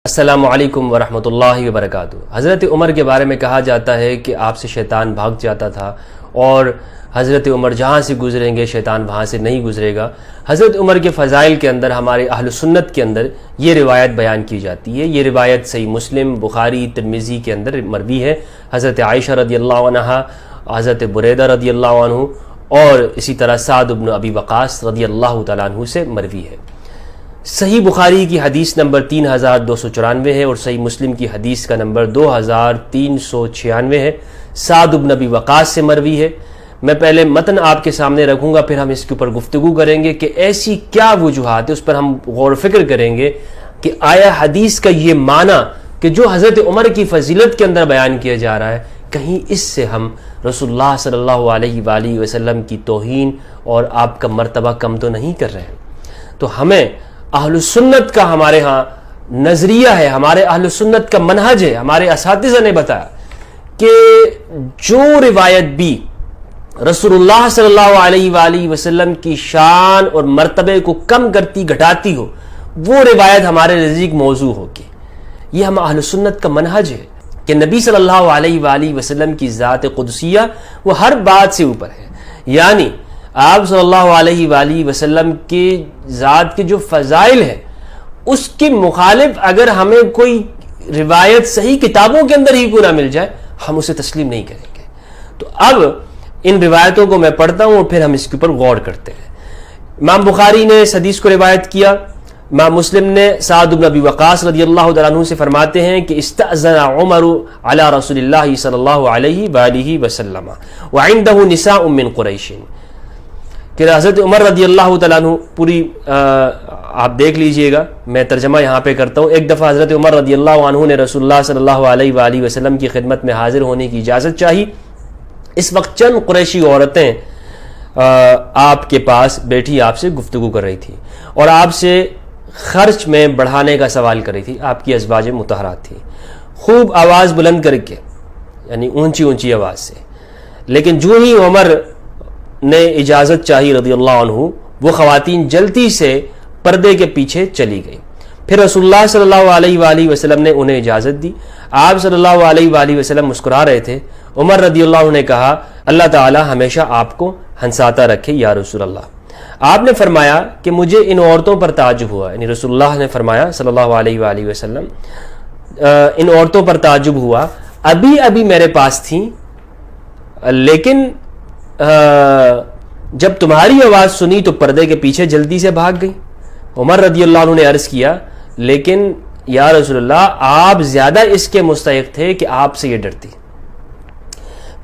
السلام علیکم ورحمۃ اللہ وبرکاتہ۔ حضرت عمر کے بارے میں کہا جاتا ہے کہ آپ سے شیطان بھاگ جاتا تھا اور حضرت عمر جہاں سے گزریں گے شیطان وہاں سے نہیں گزرے گا۔ حضرت عمر کے فضائل کے اندر ہمارے اہل سنت کے اندر یہ روایت بیان کی جاتی ہے۔ یہ روایت صحیح مسلم، بخاری، ترمذی کے اندر مروی ہے۔ حضرت عائشہ رضی اللہ عنہا، حضرت بریدہ رضی اللہ عنہ اور اسی طرح سعد بن ابی وقاص رضی اللہ تعالیٰ عنہ سے مروی ہے۔ صحیح بخاری کی حدیث نمبر 3294 ہے اور صحیح مسلم کی حدیث کا نمبر 2396 ہے۔ سعد بن ابی وقاص سے مروی ہے۔ میں پہلے متن آپ کے سامنے رکھوں گا، پھر ہم اس کے اوپر گفتگو کریں گے کہ ایسی کیا وجوہات ہے، اس پر ہم غور و فکر کریں گے کہ آیا حدیث کا یہ معنی کہ جو حضرت عمر کی فضیلت کے اندر بیان کیا جا رہا ہے، کہیں اس سے ہم رسول اللہ صلی اللہ علیہ وآلہ وسلم کی توہین اور آپ کا مرتبہ کم تو نہیں کر رہے ہیں؟ تو ہمیں اہل سنت کا ہمارے ہاں نظریہ ہے، ہمارے اہل سنت کا منہج ہے۔ ہمارے اساتذہ نے بتایا کہ جو روایت بھی رسول اللہ صلی اللہ علیہ وآلہ وسلم کی شان اور مرتبے کو کم کرتی گھٹاتی ہو، وہ روایت ہمارے نزدیک موضوع ہوگی۔ یہ ہم اہل سنت کا منہج ہے کہ نبی صلی اللہ علیہ وآلہ وسلم کی ذات قدسیہ وہ ہر بات سے اوپر ہے، یعنی آپ صلی اللہ علیہ وآلہ وسلم کی ذات کے جو فضائل ہیں اس کے مخالف اگر ہمیں کوئی روایت صحیح کتابوں کے اندر ہی کیوں نہ مل جائے، ہم اسے تسلیم نہیں کریں گے۔ تو اب ان روایتوں کو میں پڑھتا ہوں اور پھر ہم اس کے اوپر غور کرتے ہیں۔ امام بخاری نے اس حدیث کو روایت کیا، امام مسلم نے سعد بن ابی وقاص رضی اللہ تعالیٰ عنہ سے فرماتے ہیں کہ استأذن عمر علی رسول اللہ صلی اللہ علیہ وآلہ وسلم وعندہ نساء من قریش، کہ حضرت عمر رضی اللہ تعالیٰ عنہ پوری آپ دیکھ لیجئے گا، میں ترجمہ یہاں پہ کرتا ہوں۔ ایک دفعہ حضرت عمر رضی اللہ عنہ نے رسول اللہ صلی اللہ علیہ وآلہ وسلم کی خدمت میں حاضر ہونے کی اجازت چاہی۔ اس وقت چند قریشی عورتیں آپ کے پاس بیٹھی آپ سے گفتگو کر رہی تھی اور آپ سے خرچ میں بڑھانے کا سوال کر رہی تھی۔ آپ کی ازواج مطہرات تھی، خوب آواز بلند کر کے، یعنی اونچی اونچی آواز سے۔ لیکن جو ہی عمر نے اجازت چاہی رضی اللہ عنہ، وہ خواتین جلدی سے پردے کے پیچھے چلی گئی۔ پھر رسول اللہ صلی اللہ علیہ وآلہ وسلم نے انہیں اجازت دی۔ آپ صلی اللہ علیہ وآلہ وسلم مسکرا رہے تھے۔ عمر رضی اللہ عنہ نے کہا، اللہ تعالی ہمیشہ آپ کو ہنساتا رکھے یا رسول اللہ۔ آپ نے فرمایا کہ مجھے ان عورتوں پر تعجب ہوا، یعنی رسول اللہ نے فرمایا صلی اللہ علیہ وآلہ وسلم، ان عورتوں پر تعجب ہوا، ابھی ابھی میرے پاس تھیں لیکن جب تمہاری آواز سنی تو پردے کے پیچھے جلدی سے بھاگ گئی۔ عمر رضی اللہ عنہ نے عرض کیا، لیکن یا رسول اللہ آپ زیادہ اس کے مستحق تھے کہ آپ سے یہ ڈرتی۔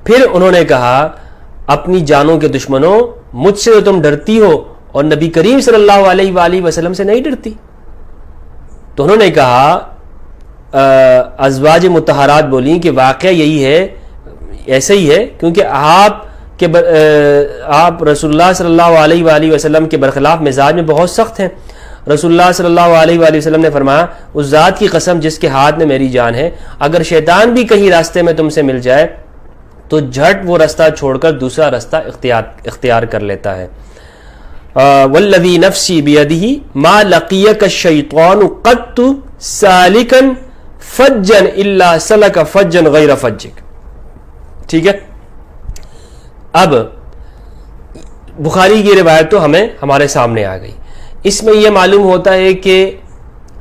پھر انہوں نے کہا، اپنی جانوں کے دشمنوں، مجھ سے تو تم ڈرتی ہو اور نبی کریم صلی اللہ علیہ وآلہ وسلم سے نہیں ڈرتی۔ تو انہوں نے کہا، ازواج مطہرات بولیں کہ واقعہ یہی ہے، ایسے ہی ہے، کیونکہ آپ رسول اللہ صلی اللہ علیہ وآلہ وسلم کے برخلاف مزاج میں بہت سخت ہیں۔ رسول اللہ صلی اللہ علیہ وآلہ وسلم نے فرمایا، اس ذات کی قسم جس کے ہاتھ میں میری جان ہے، اگر شیطان بھی کہیں راستے میں تم سے مل جائے تو جھٹ وہ رستہ چھوڑ کر دوسرا رستہ اختیار کر لیتا ہے۔ والذی نفسی بیدہ ما لقیک الشیطان قط سالکا فجا الا سلک فجا غیر فجک۔ ٹھیک ہے، اب بخاری کی روایت تو ہمارے سامنے آ گئی۔ اس میں یہ معلوم ہوتا ہے کہ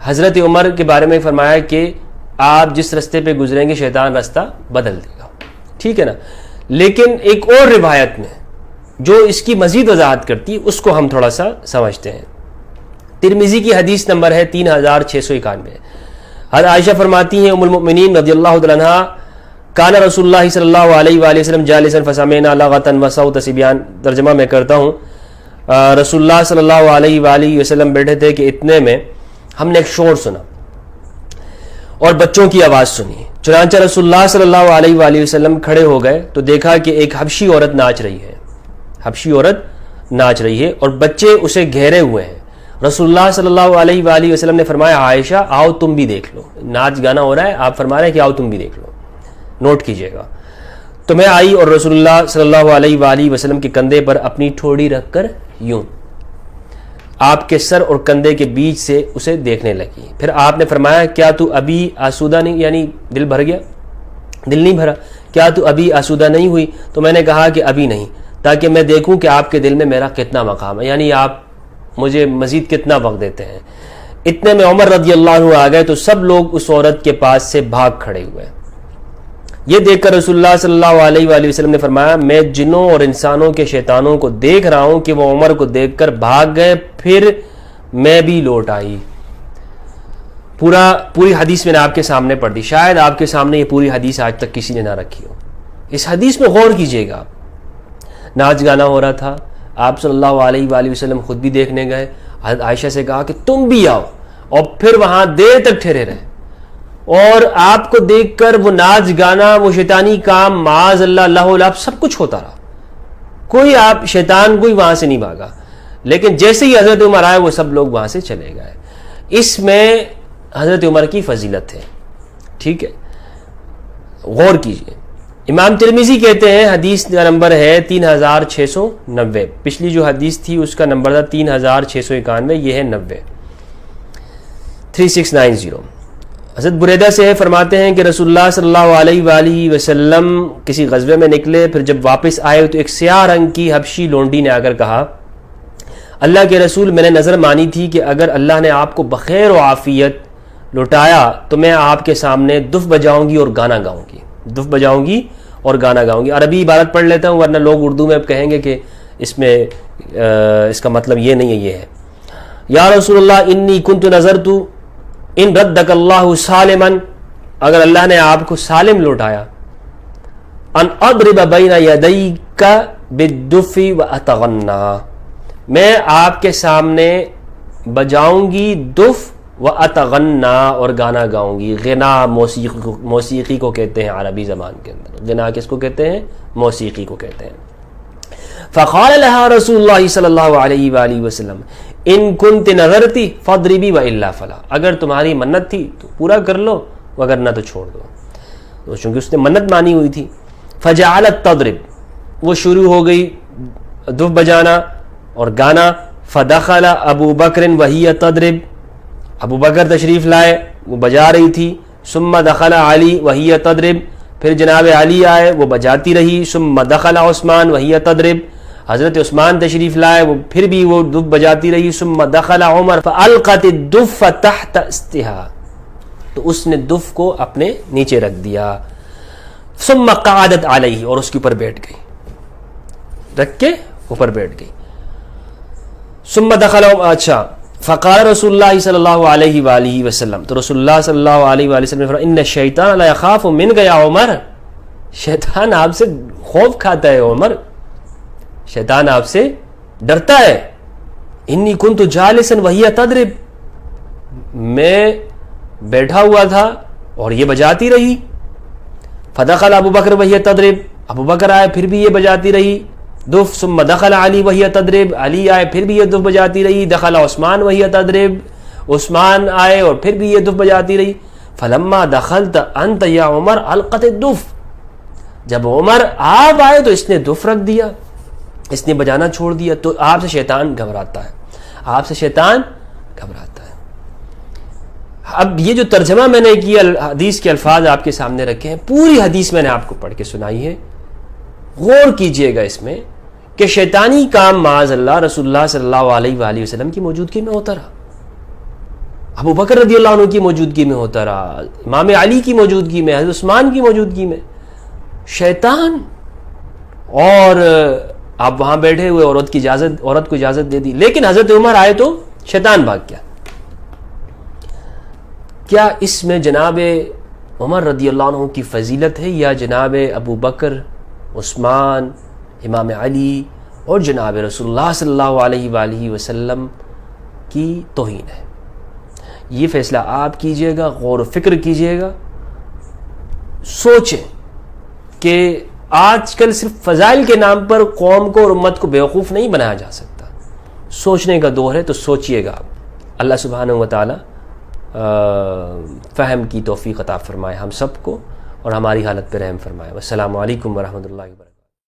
حضرت عمر کے بارے میں فرمایا کہ آپ جس رستے پہ گزریں گے شیطان رستہ بدل دے گا، ٹھیک ہے نا۔ لیکن ایک اور روایت میں جو اس کی مزید وضاحت کرتی ہے اس کو ہم تھوڑا سا سمجھتے ہیں۔ ترمذی کی حدیث نمبر ہے 3691۔ حضرت عائشہ فرماتی ہیں ام المؤمنین رضی اللہ تعالیٰ عنہا، کان رسول اللہ صلی اللہ علیہ وآلہ وسلم جالسا فسمعنا لغتا وصوت صبیان۔ ترجمہ میں کرتا ہوں، رسول اللہ صلی اللہ علیہ وآلہ وسلم بیٹھے تھے کہ اتنے میں ہم نے ایک شور سنا اور بچوں کی آواز سنی۔ چنانچہ رسول اللہ صلی اللہ علیہ وآلہ وسلم کھڑے ہو گئے تو دیکھا کہ ایک حبشی عورت ناچ رہی ہے اور بچے اسے گھیرے ہوئے ہیں۔ رسول اللہ صلی اللہ علیہ وآلہ وسلم نے فرمایا، عائشہ آؤ تم بھی دیکھ لو، ناچ گانا ہو رہا ہے، آپ فرما رہے ہیں کہ آؤ تم بھی دیکھ لو، نوٹ کیجئے گا۔ تو میں آئی اور رسول اللہ صلی اللہ علیہ وآلہ وسلم کے کندھے پر اپنی ٹھوڑی رکھ کر یوں۔ آپ کے سر اور کندھے کے بیچ سے اسے دیکھنے لگی. پھر آپ نے فرمایا کیا تو ابھی آسودہ نہیں, یعنی دل بھر گیا, دل نہیں بھرا, کیا تو ابھی آسودہ نہیں ہوئی؟ تو میں نے کہا کہ ابھی نہیں, تاکہ میں دیکھوں کہ آپ کے دل میں میرا کتنا مقام ہے, یعنی آپ مجھے مزید کتنا وقت دیتے ہیں. اتنے میں عمر رضی اللہ عنہ آ گئے تو سب لوگ اس عورت کے پاس سے بھاگ کھڑے ہوئے. یہ دیکھ کر رسول اللہ صلی اللہ علیہ وآلہ وسلم نے فرمایا میں جنوں اور انسانوں کے شیطانوں کو دیکھ رہا ہوں کہ وہ عمر کو دیکھ کر بھاگ گئے, پھر میں بھی لوٹ آئی. پوری حدیث میں نے آپ کے سامنے پڑھ دی, شاید آپ کے سامنے یہ پوری حدیث آج تک کسی نے نہ رکھی ہو. اس حدیث میں غور کیجئے گا. ناچ گانا ہو رہا تھا, آپ صلی اللہ علیہ وآلہ وسلم خود بھی دیکھنے گئے. حضرت عائشہ سے کہا کہ تم بھی آؤ, اور پھر وہاں دیر تک ٹھہرے رہے, اور آپ کو دیکھ کر وہ ناچ گانا, وہ شیطانی کام, معاذ اللہ اللہ اللہ سب کچھ ہوتا رہا. کوئی آپ شیطان کوئی وہاں سے نہیں بھاگا, لیکن جیسے ہی حضرت عمر آئے وہ سب لوگ وہاں سے چلے گئے. اس میں حضرت عمر کی فضیلت ہے. ٹھیک ہے, غور کیجئے. امام ترمذی کہتے ہیں حدیث کا نمبر ہے 3690. پچھلی جو حدیث تھی اس کا نمبر تھا 3691, یہ ہے 90, 3690. حضرت بریدہ سے فرماتے ہیں کہ رسول اللہ صلی اللہ علیہ وآلہ وسلم کسی غزوے میں نکلے, پھر جب واپس آئے تو ایک سیاہ رنگ کی حبشی لونڈی نے آ کر کہا اللہ کے رسول میں نے نظر مانی تھی کہ اگر اللہ نے آپ کو بخیر و عافیت لوٹایا تو میں آپ کے سامنے دف بجاؤں گی اور گانا گاؤں گی. دف بجاؤں گی اور گانا گاؤں گی. عربی عبارت پڑھ لیتا ہوں ورنہ لوگ اردو میں اب کہیں گے کہ اس میں اس کا مطلب یہ نہیں ہے, یہ ہے یا رسول اللہ انی کنت نظرت ان ردک اللہ سالما, اگر اللہ نے آپ کو سالم لوٹایا, ان اضرب بین یدیک بالدف واتغنى, میں آپ کے سامنے بجاؤں گی دف واتغنى اور گانا گاؤں گی. غنا موسیقی کو کہتے ہیں عربی زبان کے اندر. غنا کس کو کہتے ہیں؟ موسیقی کو کہتے ہیں. فقال لها رسول اللہ صلی اللہ علیہ وآلہ وسلم ان کنت نظرتی فاضربی والا فلا, اگر تمہاری منت تھی تو پورا کر لو, وگرنہ تو چھوڑ دو. تو چونکہ اس نے منت مانی ہوئی تھی. فجعلت تضرب, وہ شروع ہو گئی دف بجانا اور گانا. فدخل ابو بکر وہی تضرب, ابو بکر تشریف لائے, وہ بجا رہی تھی. ثم دخل علی وہی تضرب, پھر جناب علی آئے, وہ بجاتی رہی. ثم دخل عثمان وہی تضرب, حضرت عثمان تشریف لائے, وہ پھر بھی وہ دف بجاتی رہی. ثم دخل عمر فالقت الدف تحت استها, تو اس نے دف کو اپنے نیچے رکھ دیا. ثم قعدت علیہ, اور اس کے اوپر بیٹھ گئی, رکھ کے اوپر بیٹھ گئی. ثم دخل, اچھا, فقال رسول اللہ صلی اللہ علیہ وآلہ وسلم, تو رسول اللہ صلی اللہ علیہ وآلہ وسلم نے فرمایا ان الشیطان لا یخاف منک یا عمر, شیطان آپ سے خوف کھاتا ہے عمر, شیطان آپ سے ڈرتا ہے. انی کنت جالسا وہی تضرب, میں بیٹھا ہوا تھا اور یہ بجاتی رہی. فدخل ابو بکر وہی تضرب, ابو بکر آئے پھر بھی یہ بجاتی رہی دف. ثم دخل علی وہی تضرب, علی آئے پھر بھی یہ دف بجاتی رہی. دخل عثمان وہی تضرب, عثمان آئے اور پھر بھی یہ دف بجاتی رہی. فلما دخلت انت یا عمر القت الدف, جب عمر آپ آئے تو اس نے دف رکھ دیا, اس نے بجانا چھوڑ دیا. تو آپ سے شیطان گھبراتا ہے, آپ سے شیطان گھبراتا ہے. اب یہ جو ترجمہ میں نے کیا, حدیث کے الفاظ آپ کے سامنے رکھے ہیں, پوری حدیث میں نے آپ کو پڑھ کے سنائی ہے. غور کیجئے گا اس میں کہ شیطانی کام معاذ اللہ رسول اللہ صلی اللہ علیہ وآلہ وسلم کی موجودگی میں ہوتا رہا, ابو بکر رضی اللہ عنہ کی موجودگی میں ہوتا رہا, امام علی کی موجودگی میں, حضرت عثمان کی موجودگی میں. شیطان, اور آپ وہاں بیٹھے ہوئے, عورت کو اجازت دے دی, لیکن حضرت عمر آئے تو شیطان بھاگ گیا. کیا اس میں جناب عمر رضی اللہ عنہ کی فضیلت ہے یا جناب ابو بکر, عثمان, امام علی اور جناب رسول اللہ صلی اللہ علیہ وآلہ وسلم کی توہین ہے؟ یہ فیصلہ آپ کیجئے گا, غور و فکر کیجئے گا. سوچیں کہ آج کل صرف فضائل کے نام پر قوم کو اور امت کو بیوقوف نہیں بنایا جا سکتا. سوچنے کا دور ہے, تو سوچئے گا. اللہ سبحانہ و تعالی فہم کی توفیق عطا فرمائے ہم سب کو, اور ہماری حالت پہ رحم فرمائے. والسلام علیکم ورحمۃ اللہ وبرکاتہ.